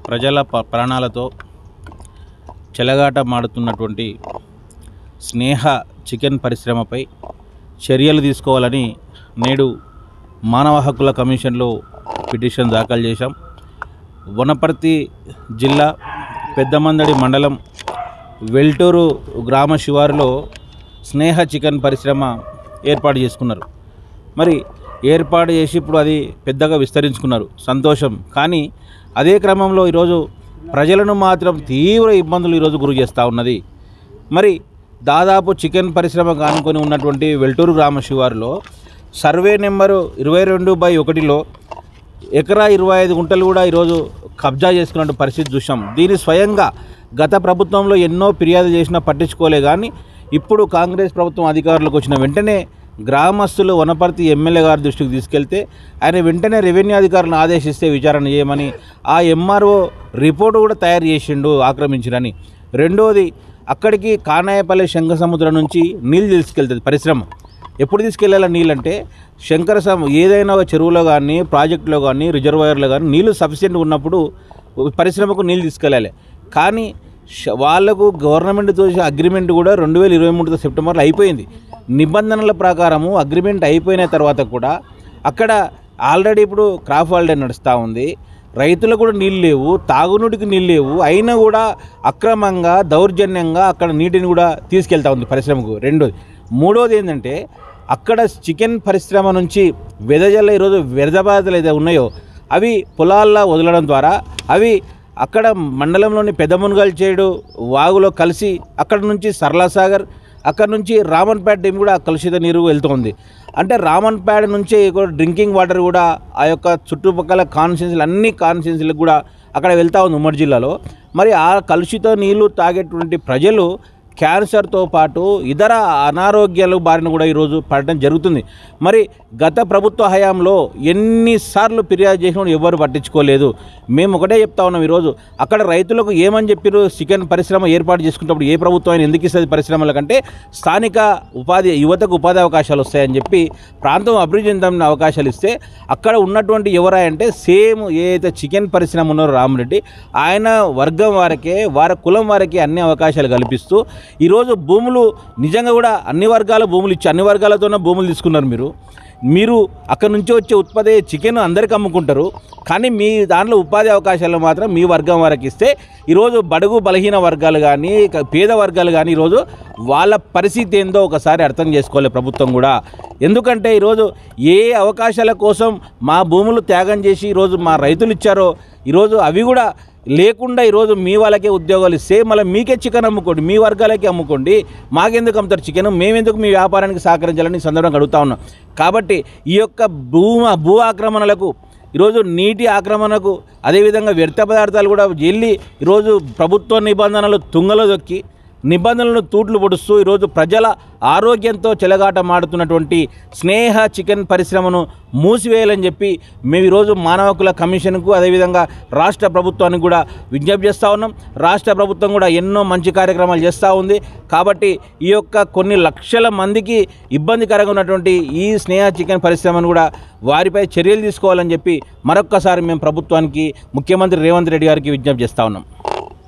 ప్రజల ప్రాణాలతో చెలగాటమాడుతున్నటువంటి స్నేహ చికెన్ పరిశ్రమపై చర్యలు తీసుకోవాలని నేడు మానవ హక్కుల కమిషన్లో పిటిషన్ దాఖలు చేశాం. వనపర్తి జిల్లా పెద్దమందడి మండలం వెల్టూరు గ్రామ శివారులో స్నేహ చికెన్ పరిశ్రమ ఏర్పాటు చేసుకున్నారు. మరి ఏర్పాటు చేసి ఇప్పుడు అది పెద్దగా విస్తరించుకున్నారు, సంతోషం. కానీ అదే క్రమంలో ఈరోజు ప్రజలను మాత్రం తీవ్ర ఇబ్బందులు ఈరోజు గురి చేస్తూ ఉన్నది. మరి దాదాపు చికెన్ పరిశ్రమ కానుకొని ఉన్నటువంటి వెల్టూరు గ్రామ శివారులో సర్వే నెంబరు 22/1లో ఎకరా 25 గుంటలు కూడా ఈరోజు కబ్జా చేసుకున్న పరిస్థితి చూసాం. దీని స్వయంగా గత ప్రభుత్వంలో ఎన్నో ఫిర్యాదు చేసినా పట్టించుకోలే. కానీ ఇప్పుడు కాంగ్రెస్ ప్రభుత్వం అధికారులకు వచ్చిన వెంటనే గ్రామస్తులు వనపర్తి ఎమ్మెల్యే గారి దృష్టికి తీసుకెళ్తే ఆయన వెంటనే రెవెన్యూ అధికారులను ఆదేశిస్తే విచారణ చేయమని ఆ ఎంఆర్ఓ రిపోర్టు కూడా తయారు చేసిండు ఆక్రమించిరని. రెండోది, అక్కడికి కానాయపల్లి శంఖసముద్రం నుంచి నీళ్ళు తీసుకెళ్తుంది పరిశ్రమ. ఎప్పుడు తీసుకెళ్ళాల నీళ్ళంటే ఏదైనా ఒక చెరువులో కానీ ప్రాజెక్టులో కానీ రిజర్వాయర్లో కానీ నీళ్ళు సఫిషియెంట్ ఉన్నప్పుడు పరిశ్రమకు నీళ్ళు తీసుకెళ్ళాలి. కానీ వాళ్లకు గవర్నమెంట్తో అగ్రిమెంట్ కూడా 2023 సెప్టెంబర్లో అయిపోయింది. నిబంధనల ప్రకారము అగ్రిమెంట్ అయిపోయిన తర్వాత కూడా అక్కడ ఆల్రెడీ ఇప్పుడు క్రాప్ హాలిడే నడుస్తూ ఉంది. రైతులకు కూడా నీళ్ళు లేవు, తాగునీటికి నీళ్ళు లేవు. అయినా కూడా అక్రమంగా దౌర్జన్యంగా అక్కడ నీటిని కూడా తీసుకెళ్తా ఉంది పరిశ్రమకు. మూడోది ఏంటంటే అక్కడ చికెన్ పరిశ్రమ నుంచి వెదజల్ల ఈరోజు వ్యర్థబాధలు ఏదైతే ఉన్నాయో అవి పొలాల్లో వదలడం ద్వారా అవి అక్కడ మండలంలోని పెద్దమునగల్ చేడు వాగులో కలిసి అక్కడ నుంచి సరళసాగర్, అక్కడ నుంచి రామన్పేట డ్యామ్ కూడా కలుషిత నీరు వెళ్తుంది. అంటే రామన్పేట నుంచే డ్రింకింగ్ వాటర్ కూడా ఆ యొక్క చుట్టుపక్కల కాన్స్టిట్యున్సీలు అన్ని కాన్స్టిట్యున్సీలకు కూడా అక్కడ వెళ్తూ ఉంది ఉమ్మడి జిల్లాలో. మరి ఆ కలుషిత నీళ్లు తాగేటువంటి ప్రజలు క్యాన్సర్తో పాటు ఇతర అనారోగ్యాల బారిన కూడా ఈరోజు పడటం జరుగుతుంది. మరి గత ప్రభుత్వ హయాంలో ఎన్నిసార్లు ఫిర్యాదు చేసినా ఎవరు పట్టించుకోలేదు. మేము ఒకటే చెప్తా ఉన్నాం, ఈరోజు అక్కడ రైతులకు ఏమని చెప్పారు, చికెన్ పరిశ్రమ ఏర్పాటు చేసుకున్నప్పుడు ఏ ప్రభుత్వం అయినా ఎందుకు ఇస్తుంది పరిశ్రమల కంటే స్థానిక యువతకు ఉపాధి అవకాశాలు వస్తాయని చెప్పి ప్రాంతం అభివృద్ధి చెందిన అవకాశాలు ఇస్తే అక్కడ ఉన్నటువంటి ఎవరంటే సేమ్ ఏదైతే చికెన్ పరిశ్రమ ఉన్నారో రామరెడ్డి ఆయన వర్గం వారికే వారి కులం వారికి అన్ని అవకాశాలు కల్పిస్తూ ఈరోజు భూములు నిజంగా కూడా అన్ని వర్గాల భూములు ఇచ్చి అన్ని వర్గాలతోనే భూములు తీసుకున్నారు. మీరు అక్కడ నుంచి వచ్చే ఉత్పత్తి చికెన్ అందరికీ అమ్ముకుంటారు. కానీ మీ దాంట్లో ఉపాధి అవకాశాలు మాత్రం మీ వర్గం వారికి ఇస్తే ఈరోజు బడుగు బలహీన వర్గాలు కానీ పేద వర్గాలు కానీ ఈరోజు వాళ్ళ పరిస్థితి ఏందో ఒకసారి అర్థం చేసుకోవాలి ప్రభుత్వం కూడా. ఎందుకంటే ఈరోజు ఏ అవకాశాల కోసం మా భూములు త్యాగం చేసి ఈరోజు మా రైతులు ఇచ్చారో ఈరోజు అవి కూడా లేకుండా ఈరోజు మీ వాళ్ళకే ఉద్యోగాలు ఇస్తే మళ్ళీ మీకే చికెన్ అమ్ముకోండి, మీ వర్గాలకే అమ్ముకోండి, మాకెందుకు అమ్ముతారు చికెన్, మేమెందుకు మీ వ్యాపారానికి సహకరించాలని సందర్భంగా అడుగుతా ఉన్నాం. కాబట్టి ఈ యొక్క భూ ఆక్రమణలకు ఈరోజు నీటి ఆక్రమణకు అదేవిధంగా వ్యర్థ పదార్థాలు కూడా వెళ్ళి ఈరోజు ప్రభుత్వ నిబంధనలు తుంగలో దొక్కి నిబంధనలను తూట్లు పొడుస్తూ ఈరోజు ప్రజల ఆరోగ్యంతో చెలగాటమాడుతున్నటువంటి స్నేహ చికెన్ పరిశ్రమను మూసివేయాలని చెప్పి మేము ఈరోజు మానవ హక్కుల కమిషన్కు అదేవిధంగా రాష్ట్ర ప్రభుత్వానికి కూడా విజ్ఞప్తి చేస్తూ ఉన్నాం. రాష్ట్ర ప్రభుత్వం కూడా ఎన్నో మంచి కార్యక్రమాలు చేస్తూ ఉంది. కాబట్టి ఈ యొక్క కొన్ని లక్షల మందికి ఇబ్బందికరంగా ఉన్నటువంటి ఈ స్నేహ చికెన్ పరిశ్రమను కూడా వారిపై చర్యలు తీసుకోవాలని చెప్పి మరొక్కసారి మేము ప్రభుత్వానికి ముఖ్యమంత్రి రేవంత్ రెడ్డి గారికి విజ్ఞప్తి చేస్తూ ఉన్నాం.